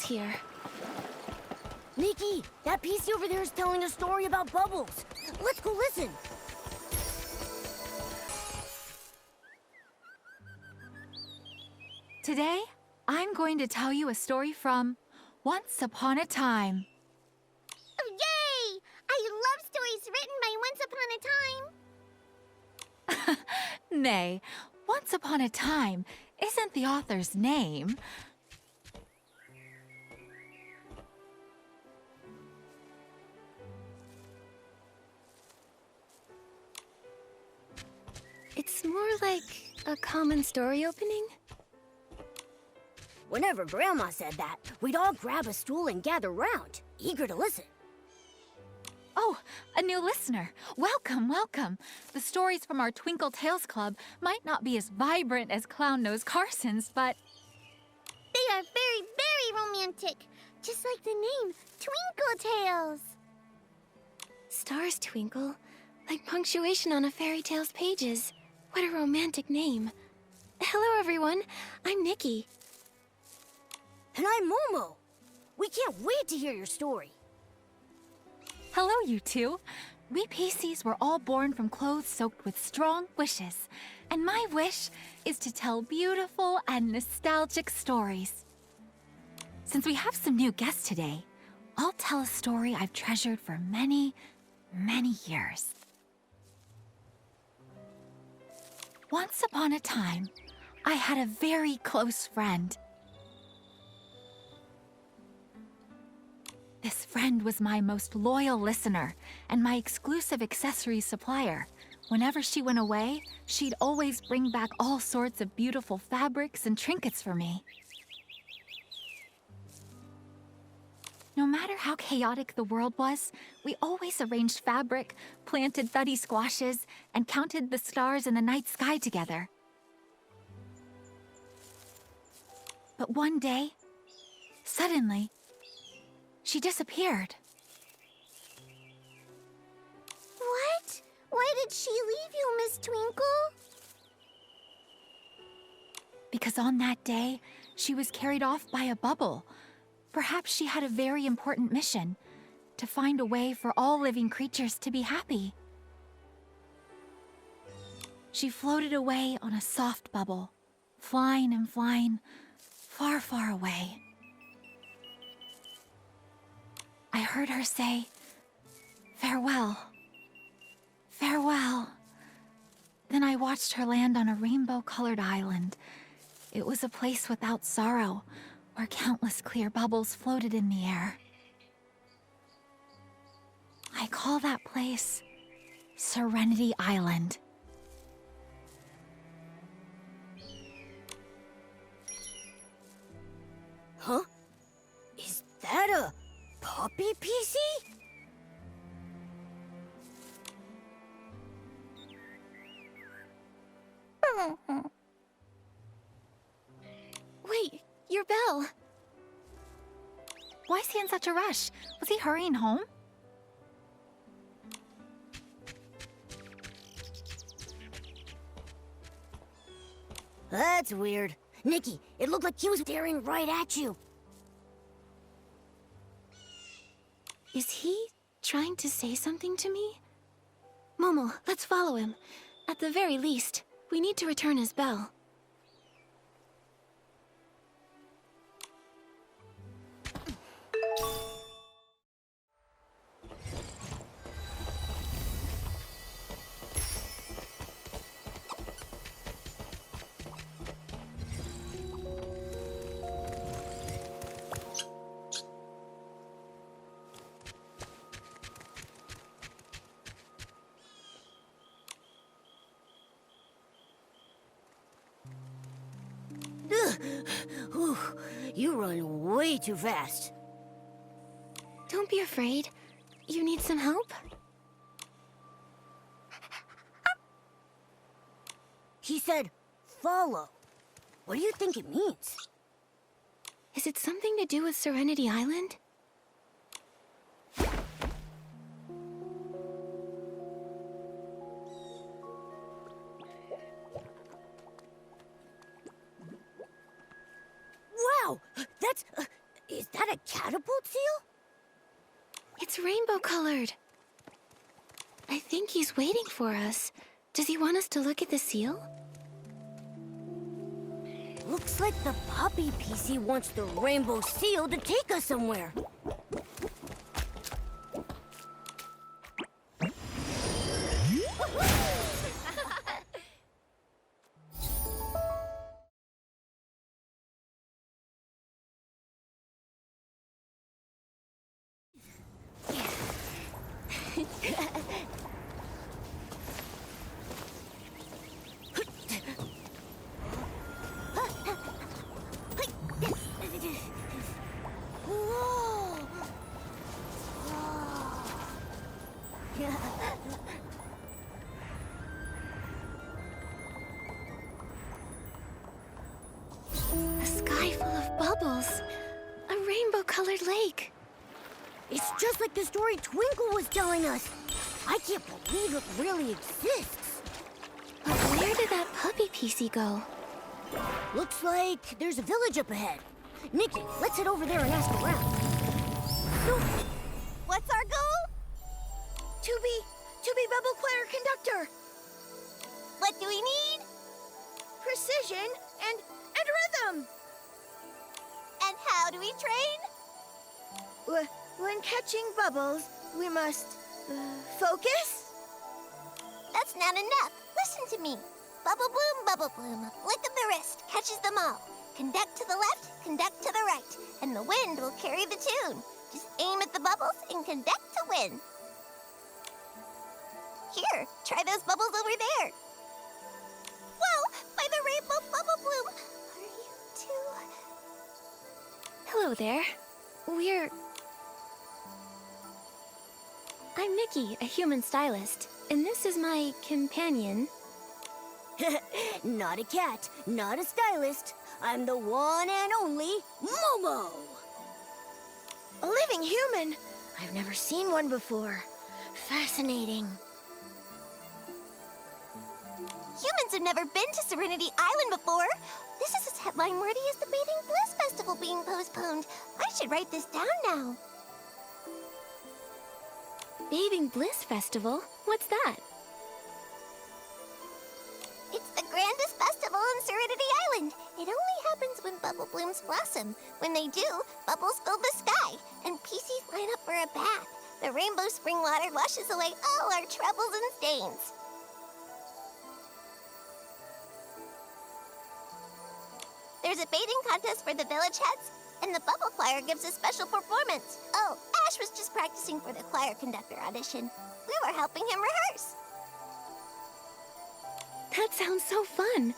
here. Nikki, that PC over there is telling a story about bubbles. Let's go listen. Today, I'm going to tell you a story from Once Upon a Time. Oh, yay! I love stories written by Once Upon a Time. Nay, Once Upon a Time isn't the author's name. It's more like a common story opening. Whenever Grandma said that, we'd all grab a stool and gather round, eager to listen. Oh, a new listener. Welcome, welcome. The stories from our Twinkle Tales Club might not be as vibrant as Clown Nose Carson's, but They are very, very romantic. Just like the name, Twinkle Tales. Stars twinkle, like punctuation on a fairy tale's pages. What a romantic name. Hello, everyone. I'm Nikki. And I'm Momo. We can't wait to hear your story. hello, you two. We PCs were all born from clothes soaked with strong wishes. And my wish is to tell beautiful and nostalgic stories. Since we have some new guests today, I'll tell a story I've treasured for many, many years. Once upon a time, I had a very close friend. This friend was my most loyal listener and my exclusive accessories supplier. Whenever she went away, she'd always bring back all sorts of beautiful fabrics and trinkets for me. No matter how chaotic the world was, we always arranged fabric, planted thuddy squashes, and counted the stars in the night sky together. But one day, suddenly, she disappeared. What? Why did she leave you, Miss Twinkle? Because on that day, she was carried off by a bubble. Perhaps she had a very important mission, to find a way for all living creatures to be happy. She floated away on a soft bubble, flying and flying, far, far away. I heard her say, "Farewell, farewell." Then I watched her land on a rainbow-colored island. It was a place without sorrow, where countless clear bubbles floated in the air. I call that place Serenity Island. Huh? Is that a puppy PC? Wait, your bell. Why is he in such a rush? Was he hurrying home? That's weird. Nikki, it looked like he was staring right at you. Is he trying to say something to me? Momo, let's follow him. At the very least, we need to return his bell. Whew, you run way too fast. Don't be afraid. You need some help? He said, follow. What do you think it means? Is it something to do with Serenity Island? Wow, that's Is that a catapult seal? It's rainbow colored. I think he's waiting for us. Does he want us to look at the seal? Looks like the puppy PC wants the rainbow seal to take us somewhere. A sky full of bubbles. A rainbow-colored lake. It's just like the story Twinkle was telling us. I can't believe it really exists. But where did that puppy PC go? Looks like there's a village up ahead. Nikki, let's head over there and ask around. So, What's our goal? to be Bubble Choir conductor. What do we need? Precision and rhythm. And how do we train? When catching bubbles, we must focus. That's not enough. Listen to me. Bubble bloom, flick of the wrist, catches them all. Conduct to the left, conduct to the right, and the wind will carry the tune. Just aim at the bubbles and conduct to win. Here, try those bubbles over there. Whoa, by the rainbow bubble bloom. Are you two? Hello there. I'm Nikki, a human stylist, and this is my companion. Not a cat, not a stylist. I'm the one and only Momo. A living human? I've never seen one before. Fascinating. Humans have never been to Serenity Island before. This is as headline worthy as the Bathing Bliss Festival being postponed. I should write this down now. Bathing Bliss Festival? What's that? It's the grandest festival on Serenity Island. It only happens when bubble blooms blossom. When they do, bubbles fill the sky, and PCs line up for a bath. The rainbow spring water washes away all our troubles and stains. There's a bathing contest for the village heads, and the bubble choir gives a special performance. Oh, Ash was just practicing for the choir conductor audition. We were helping him rehearse. That sounds so fun.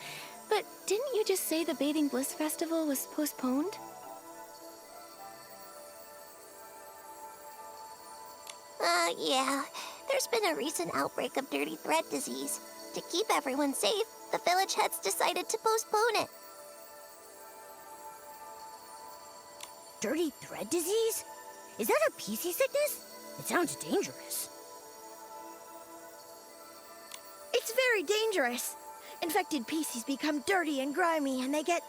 But didn't you just say the Bathing Bliss Festival was postponed? Yeah. There's been a recent outbreak of dirty thread disease. To keep everyone safe, the village heads decided to postpone it. Dirty thread disease? Is that a PC sickness? It sounds dangerous. It's very dangerous. Infected PCs become dirty and grimy, and they get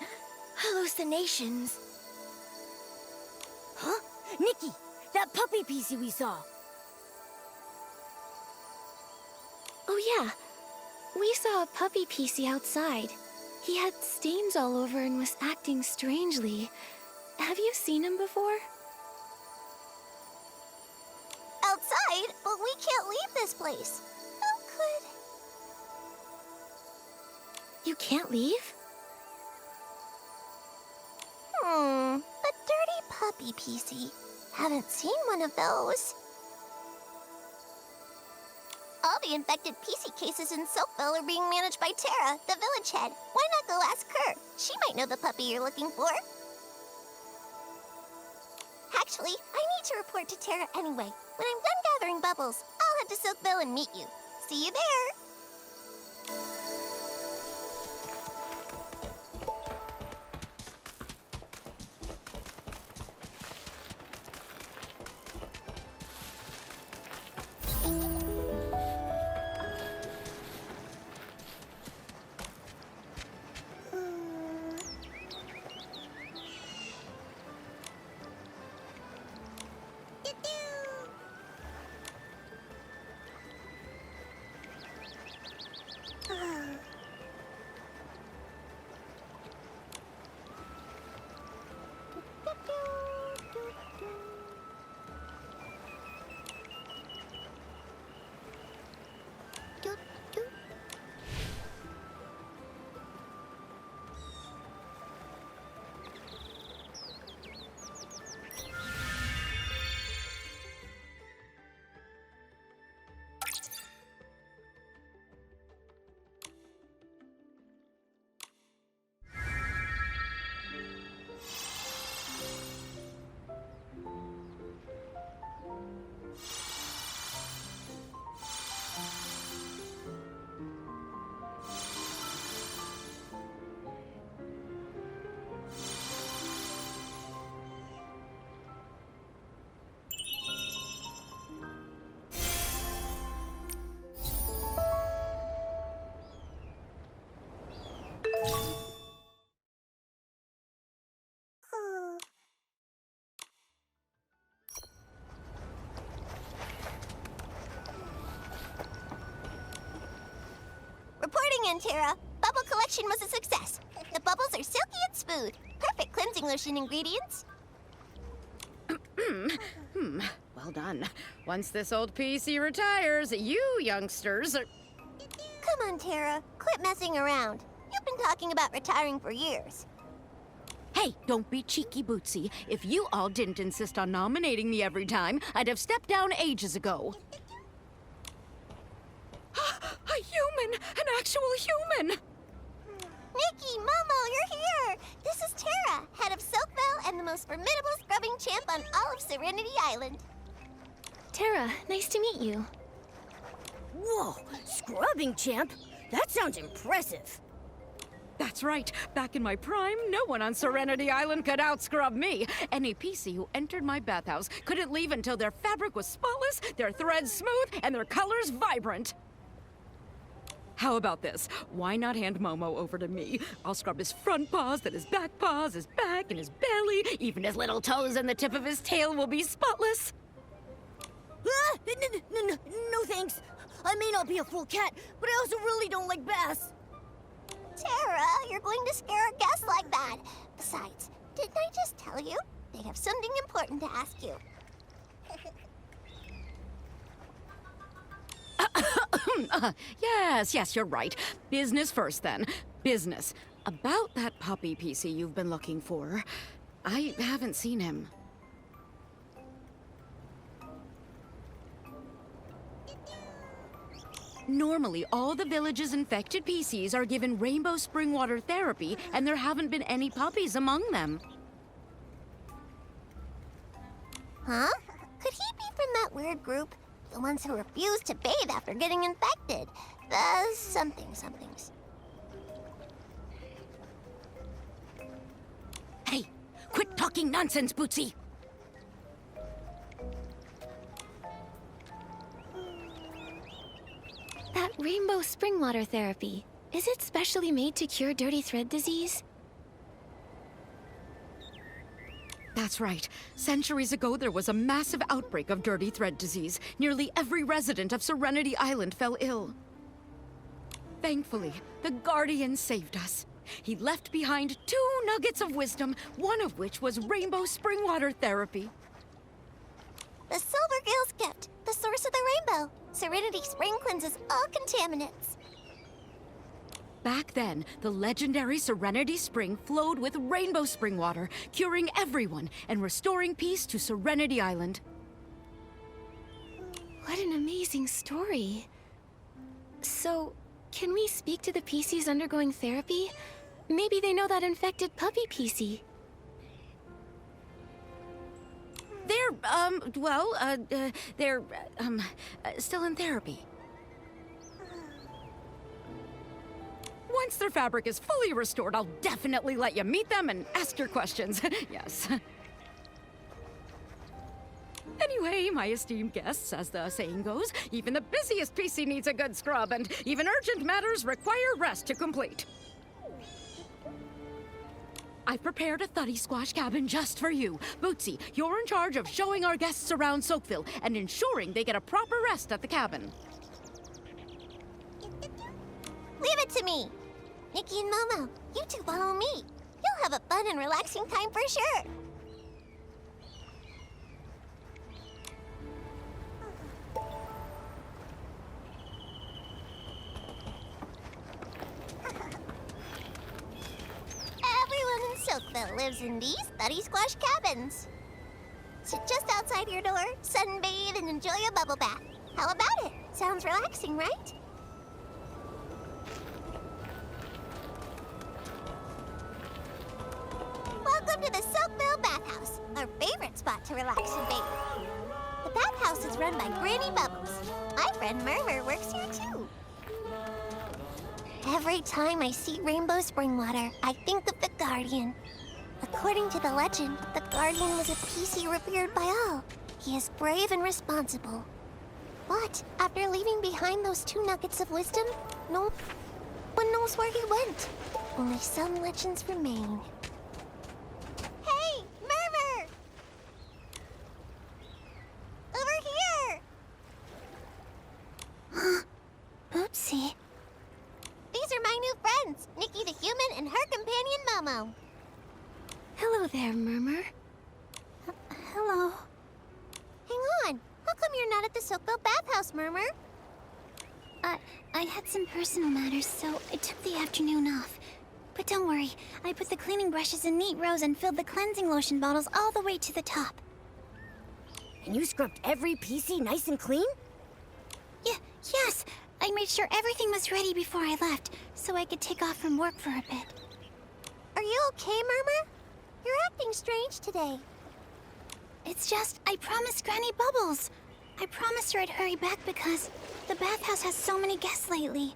hallucinations. Huh? Nikki, that puppy PC we saw. Oh yeah. We saw a puppy PC outside. He had stains all over and was acting strangely. Have you seen him before? Outside, but we can't leave this place. How could... You can't leave? A dirty puppy PC. Haven't seen one of those. All the infected PC cases in Soapville are being managed by Tara, the village head. Why not go ask her? She might know the puppy you're looking for. Actually, I need to report to Tara anyway. When I'm done gathering bubbles, I'll head to Soapville and meet you. See you there! Tara. Bubble collection was a success. The bubbles are silky and smooth. Perfect cleansing lotion ingredients. Well done. Once this old PC retires, you youngsters are... Come on, Tara. Quit messing around. You've been talking about retiring for years. Hey, don't be cheeky, Bootsy. If you all didn't insist on nominating me every time, I'd have stepped down ages ago. A human! An actual human! Nikki, Momo, you're here! This is Tara, head of Silkville and the most formidable scrubbing champ on all of Serenity Island. Tara, nice to meet you. Whoa, scrubbing champ? That sounds impressive. That's right. Back in my prime, no one on Serenity Island could outscrub me. Any PC who entered my bathhouse couldn't leave until their fabric was spotless, their threads smooth, and their colors vibrant. How about this? Why not hand Momo over to me? I'll scrub his front paws, then his back paws, his back, and his belly. Even his little toes and the tip of his tail will be spotless. Ah, no thanks. I may not be a full cat, but I also really don't like baths. Tara, you're going to scare a guest like that. Besides, didn't I just tell you? They have something important to ask you. Yes, you're right. Business first, then. Business. About that puppy PC you've been looking for. I haven't seen him. Normally, all the village's infected PCs are given rainbow spring water therapy, and there haven't been any puppies among them. Huh? Could he be from that weird group? The ones who refuse to bathe after getting infected. The somethings. Hey, quit talking nonsense, Bootsy! That rainbow spring water therapy, is it specially made to cure dirty thread disease? That's right. Centuries ago, there was a massive outbreak of dirty thread disease. Nearly every resident of Serenity Island fell ill. Thankfully, the Guardian saved us. He left behind 2 nuggets of wisdom, one of which was rainbow spring water therapy. The Silvergill's gift, the source of the rainbow. Serenity Spring cleanses all contaminants. Back then, the legendary Serenity Spring flowed with rainbow spring water, curing everyone and restoring peace to Serenity Island. What an amazing story. So, can we speak to the PCs undergoing therapy? Maybe they know that infected puppy PC. They're still in therapy. Once their fabric is fully restored, I'll definitely let you meet them and ask your questions. Yes. Anyway, my esteemed guests, as the saying goes, even the busiest PC needs a good scrub, and even urgent matters require rest to complete. I've prepared a Thuddy Squash cabin just for you. Bootsy, you're in charge of showing our guests around Soakville and ensuring they get a proper rest at the cabin. Leave it to me. Nikki and Momo, you two follow me. You'll have a fun and relaxing time for sure. Everyone in Silkville lives in these Thuddy Squash cabins. Sit just outside your door, sunbathe, and enjoy a bubble bath. How about it? Sounds relaxing, right? Welcome to the Silkville Bathhouse, our favorite spot to relax and bathe. The bathhouse is run by Granny Bubbles. My friend Murmur works here too. Every time I see rainbow spring water, I think of the Guardian. According to the legend, the Guardian was a PC revered by all. He is brave and responsible. But after leaving behind those 2 nuggets of wisdom, no one knows where he went. Only some legends remain. Hey, Murmur! Over here! Oopsie. These are my now. Hello there, Murmur. Hello. Hang on. How come you're not at the Soakville bathhouse, Murmur? I had some personal matters, so I took the afternoon off. But don't worry, I put the cleaning brushes in neat rows and filled the cleansing lotion bottles all the way to the top. And you scrubbed every PC nice and clean? Yes, I made sure everything was ready before I left, so I could take off from work for a bit. Are you okay, Murmur? You're acting strange today. It's just, I promised Granny Bubbles. I promised her I'd hurry back because the bathhouse has so many guests lately.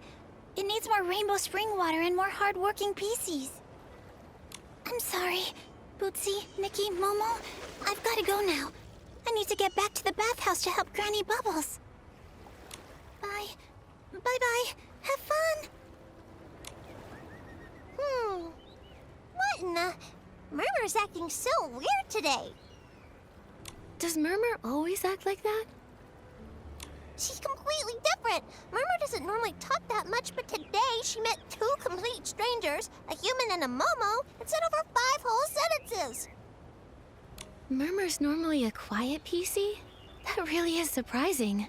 It needs more rainbow spring water and more hard-working PCs. I'm sorry, Bootsy, Nikki, Momo. I've got to go now. I need to get back to the bathhouse to help Granny Bubbles. Bye. Bye-bye. Have fun. What in the... Murmur's acting so weird today. Does Murmur always act like that? She's completely different. Murmur doesn't normally talk that much, but today she met two complete strangers, a human and a Momo, and said over 5 whole sentences. Murmur's normally a quiet PC? That really is surprising.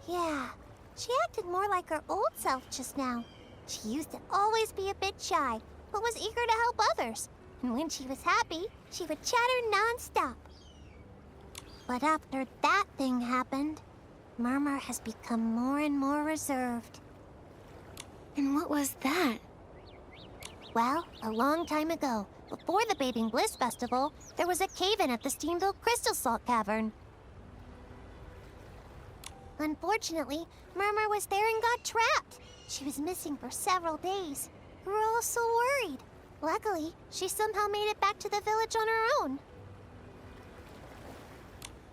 Yeah, she acted more like her old self just now. She used to always be a bit shy, but was eager to help others. And when she was happy, she would chatter non-stop. But after that thing happened, Murmur has become more and more reserved. And what was that? Well, a long time ago, before the Bathing Bliss Festival, there was a cave-in at the Steamville Crystal Salt Cavern. Unfortunately, Murmur was there and got trapped. She was missing for several days. We were all so worried. Luckily, she somehow made it back to the village on her own.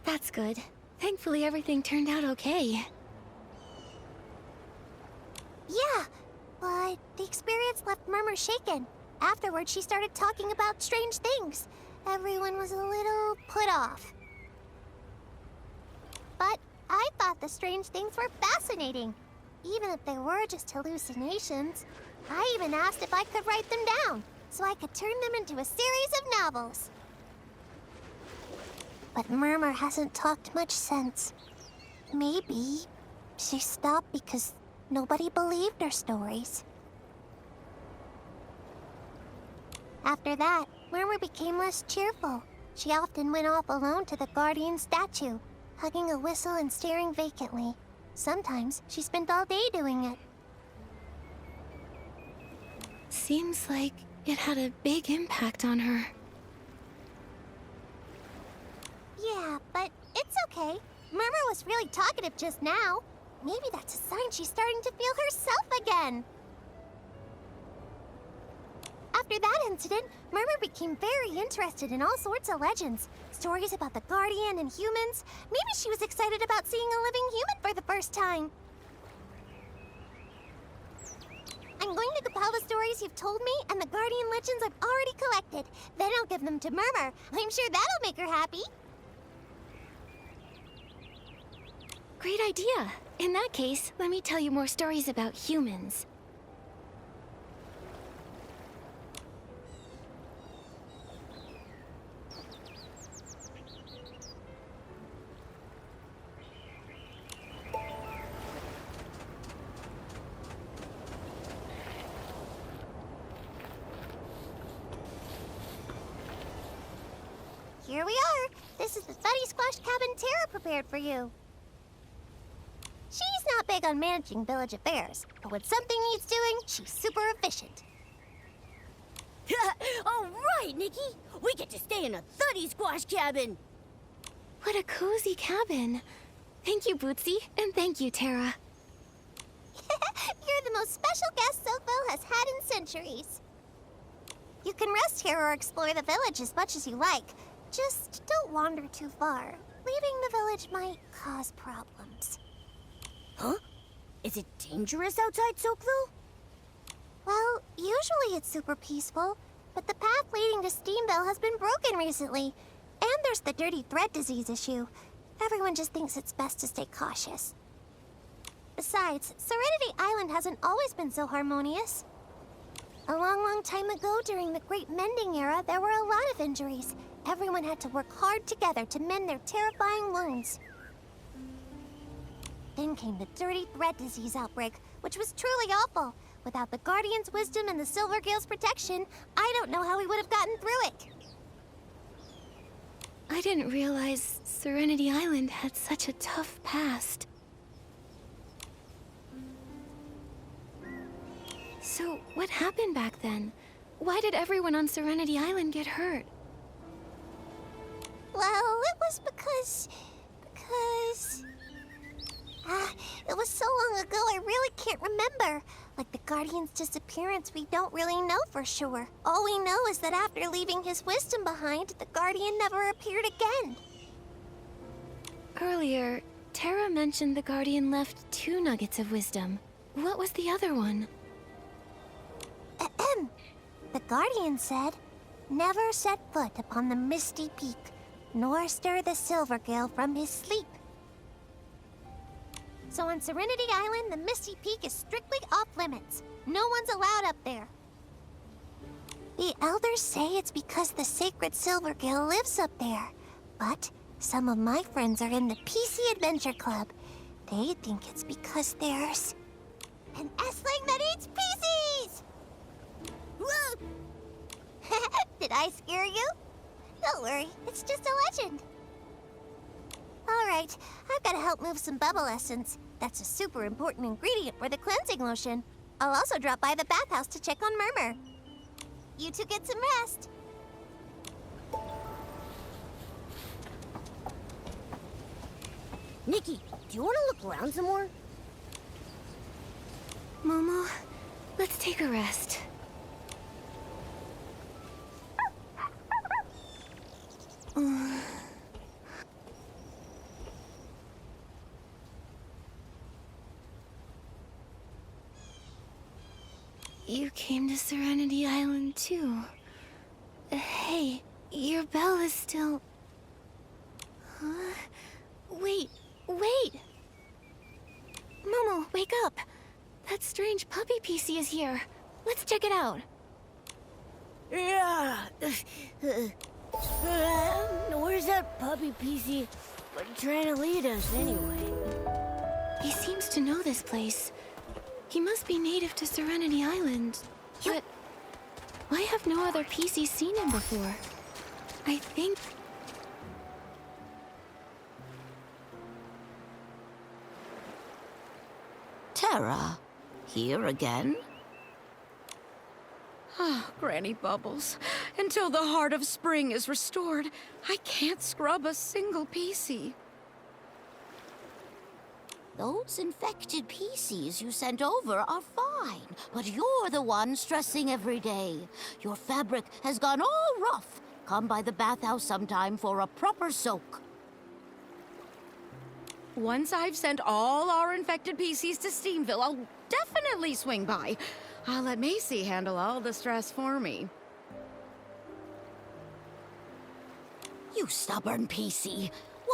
That's good. Thankfully, everything turned out okay. Yeah, but the experience left Murmur shaken. Afterwards, she started talking about strange things. Everyone was a little put off. But I thought the strange things were fascinating, even if they were just hallucinations. I even asked if I could write them down, so I could turn them into a series of novels. But Murmur hasn't talked much since. Maybe she stopped because nobody believed her stories. After that, Murmur became less cheerful. She often went off alone to the guardian statue, hugging a whistle and staring vacantly. Sometimes she spent all day doing it. Seems like it had a big impact on her. Yeah, but it's okay. Murmur was really talkative just now. Maybe that's a sign she's starting to feel herself again. After that incident, Murmur became very interested in all sorts of legends. Stories about the Guardian and humans. Maybe she was excited about seeing a living human for the first time. I'm going to compile the stories you've told me and the Guardian legends I've already collected. Then I'll give them to Murmur. I'm sure that'll make her happy. Great idea. In that case, let me tell you more stories about humans. Here we are. This is the Thuddy Squash Cabin Terra prepared for you. She's not big on managing village affairs, but when something needs doing, she's super efficient. All right, Nikki. We get to stay in a Thuddy Squash cabin. What a cozy cabin. Thank you, Bootsy, and thank you, Tara. You're the most special guest Soakville has had in centuries. You can rest here or explore the village as much as you like. Just don't wander too far. Leaving the village might cause problems. Huh? Is it dangerous outside Soakville? Well, usually it's super peaceful, but the path leading to Steamville has been broken recently. And there's the dirty thread disease issue. Everyone just thinks it's best to stay cautious. Besides, Serenity Island hasn't always been so harmonious. A long, long time ago, during the Great Mending Era, there were a lot of injuries. Everyone had to work hard together to mend their terrifying wounds. Then came the dirty thread disease outbreak, which was truly awful. Without the Guardian's wisdom and the Silvergale's protection, I don't know how we would have gotten through it. I didn't realize Serenity Island had such a tough past. So, what happened back then? Why did everyone on Serenity Island get hurt? Well, it was because... it was so long ago I really can't remember. Like the Guardian's disappearance, we don't really know for sure. All we know is that after leaving his wisdom behind, the Guardian never appeared again. Earlier, Terra mentioned the Guardian left 2 nuggets of wisdom. What was the other one? Ahem. The Guardian said, "Never set foot upon the misty peak, nor stir the Silvergale from his sleep." So on Serenity Island, the Misty Peak is strictly off limits. No one's allowed up there. The elders say it's because the sacred Silvergale lives up there. But some of my friends are in the PC Adventure Club. They think it's because there's an S-Ling that eats PCs! Whoa! Did I scare you? Don't worry, it's just a legend. All right, I've got to help move some bubble essence. That's a super important ingredient for the cleansing lotion. I'll also drop by the bathhouse to check on Murmur. You two get some rest. Nikki, do you want to look around some more? Momo, let's take a rest. You came to Serenity Island too. Hey, your bell is still... Huh? Wait! Momo, wake up! That strange puppy PC is here. Let's check it out. Yeah. Where's that puppy PC trying to lead us anyway? He seems to know this place. He must be native to Serenity Island. But why have no other PCs seen him before? I think... Terra, here again? Ah, Granny Bubbles. Until the heart of spring is restored, I can't scrub a single PC. Those infected PCs you sent over are fine, but you're the one stressing every day. Your fabric has gone all rough. Come by the bathhouse sometime for a proper soak. Once I've sent all our infected PCs to Steamville, I'll definitely swing by. I'll let Macy handle all the stress for me. You stubborn PC.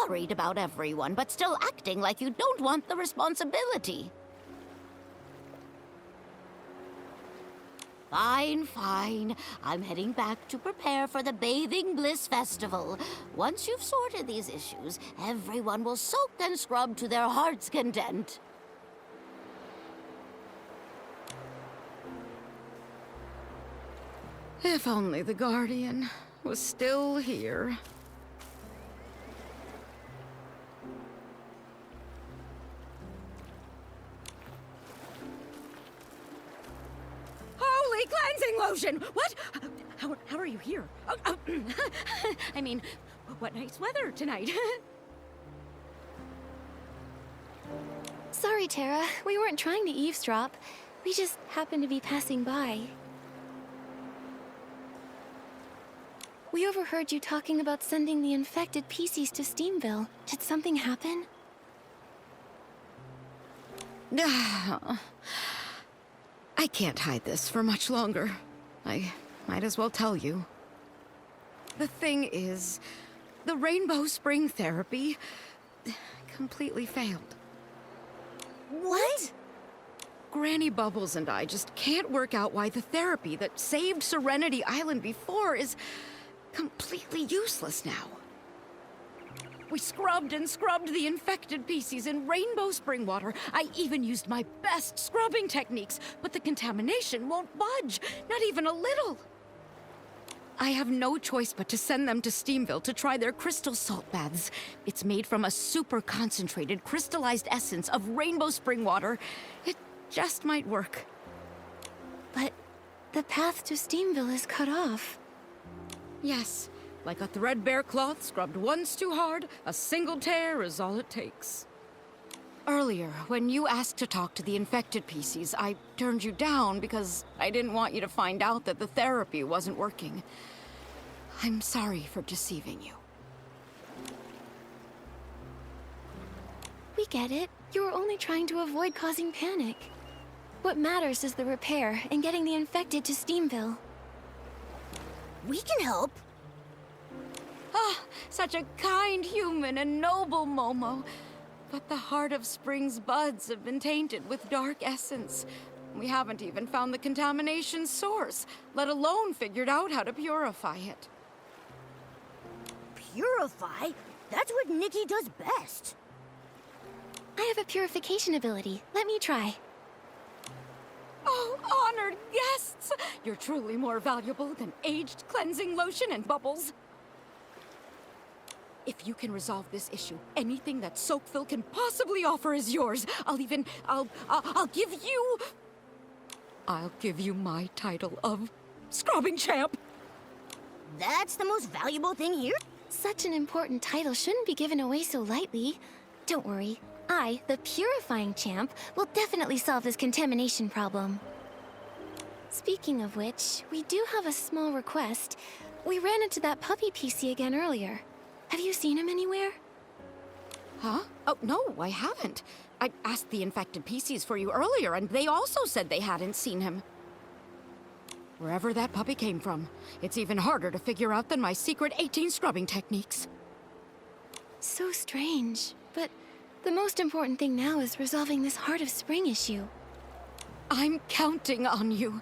Worried about everyone, but still acting like you don't want the responsibility. Fine. I'm heading back to prepare for the Bathing Bliss Festival. Once you've sorted these issues, everyone will soak and scrub to their heart's content. If only the Guardian was still here. Holy cleansing lotion! What? How are you here? I mean, what nice weather tonight. Sorry, Terra. We weren't trying to eavesdrop. We just happened to be passing by. We overheard you talking about sending the infected PCs to Steamville. Did something happen? I can't hide this for much longer. I might as well tell you. The thing is, the Rainbow Spring therapy completely failed. What? Granny Bubbles and I just can't work out why the therapy that saved Serenity Island before is completely useless now. We scrubbed and scrubbed the infected PCs in rainbow spring water. I even used my best scrubbing techniques, but the contamination won't budge, not even a little. I have no choice but to send them to Steamville to try their crystal salt baths. It's made from a super concentrated crystallized essence of rainbow spring water. It just might work. But the path to Steamville is cut off. Yes, like a threadbare cloth scrubbed once too hard, a single tear is all it takes. Earlier, when you asked to talk to the infected PCs, I turned you down because I didn't want you to find out that the therapy wasn't working. I'm sorry for deceiving you. We get it. You were only trying to avoid causing panic. What matters is the repair and getting the infected to Steamville. We can help. Ah, such a kind human and noble Momo. But the heart of Spring's buds have been tainted with dark essence. We haven't even found the contamination source, let alone figured out how to purify it. Purify? That's what Nikki does best. I have a purification ability. Let me try. Oh, honored guests! You're truly more valuable than aged cleansing lotion and bubbles. If you can resolve this issue, anything that Soakville can possibly offer is yours. I'll give you my title of Scrubbing Champ. That's the most valuable thing here? Such an important title shouldn't be given away so lightly. Don't worry. I, the Purifying Champ, will definitely solve this contamination problem. Speaking of which, we do have a small request. We ran into that puppy PC again earlier. Have you seen him anywhere? Huh? Oh, no, I haven't. I asked the infected PCs for you earlier, and they also said they hadn't seen him. Wherever that puppy came from, it's even harder to figure out than my secret 18 scrubbing techniques. So strange, but the most important thing now is resolving this Heart of Spring issue. I'm counting on you.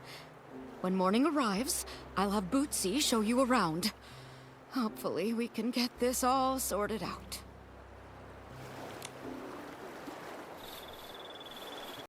When morning arrives, I'll have Bootsy show you around. Hopefully, we can get this all sorted out.